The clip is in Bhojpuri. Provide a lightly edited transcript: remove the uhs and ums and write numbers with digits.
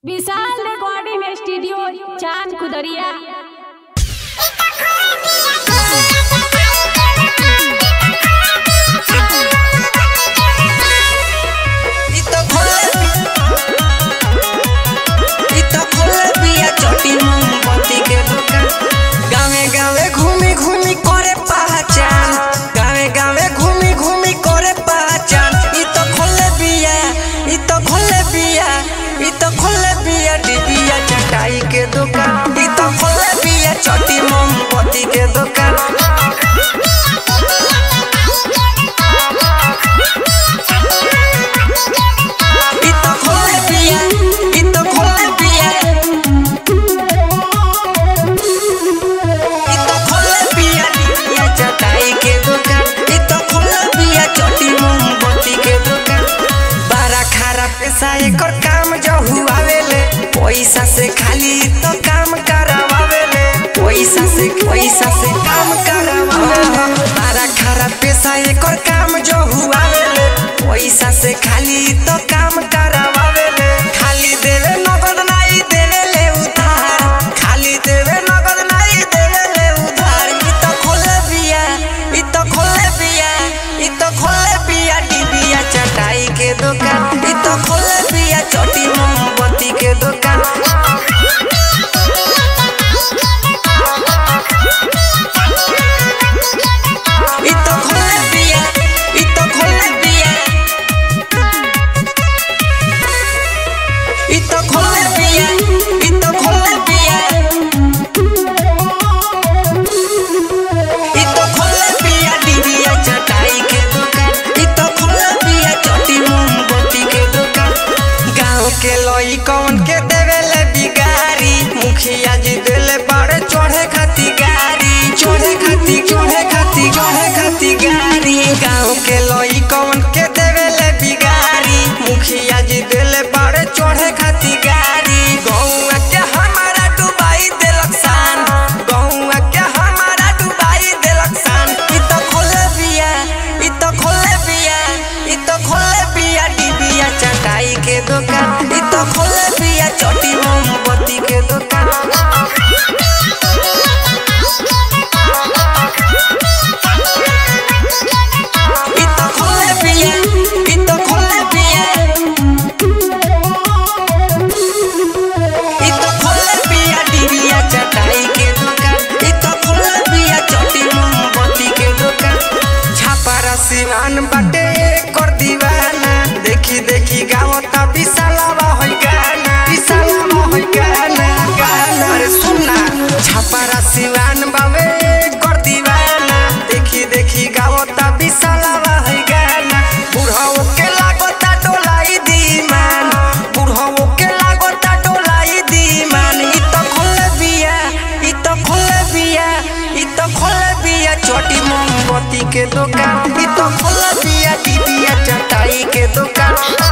विशाल रिकॉर्डिंग स्टूडियो चांद खुदरिया। के दुकान ई तो खोले बिया छोटी मोमबत्ती के दुकान ई तो खोले बिया ई तो खोले बिया ई तो खोले बिया बिया चटाई के दुकान ई तो खोले बिया छोटी मोमबत्ती के दुकान बड़ा खराब पैसा एकर काम जो हुआवेले पैसा से खाली तो काम करवावेले पैसा से काम करवावेले बड़ा खराब पैसा एकर काम जो हुआवेले पैसा से खाली तो काम करवावेले खाली देवे नगद नहीं देवे ले उधार खाली देवे नगद नहीं देवे ले उधार ई तो खोले बिया ई तो खोले बिया ई तो खोले बिया डिबिया चटाई के दुकान ई तो खोले बिया छोटी मोमबत्ती के दुकान कौन के देवेले बिगारी मुखिया जी देले बड़े चढ़े खाती गाड़ी चढ़े खाती गाड़ी गाँव के लोई कौन के देवेले बिगारी मुखिया जी देले बड़े चढ़े खाती गाड़ी गौआ के हमारा डुबाई देलक सान गौआ के हमारा डुबाई देलक सान ई तो खोले बिया ई तो खोले बिया ई तो खोले बिया डिबिया चटाई के दुकान ई तो खोले बिया छोटी मोमबत्ती के दुकान ई तो खोले बिया ई तो खोले बिया ई तो खोले बिया डिबिया चटाई के दुकान ई तो खोले बिया छोटी मोमबत्ती के दुकान छापारा सिवान बाटे कर दीवाना देखी देखी गावता विशालवा होई गाना अरे सुनना छापारा सिवान बावे कर दीवाना देखी देखी गावता विशालवा होई गाना बुढ़ाओ के लागता डोलाई दीमान बुढ़ाओ के लागता डोलाई दीमान ई तो खोले बिया ई तो खोले बिया ई तो खोले बिया छोटी मोमबत्ती के दुकान ई तो खोले बिया डिबिया चटाई के दुकान।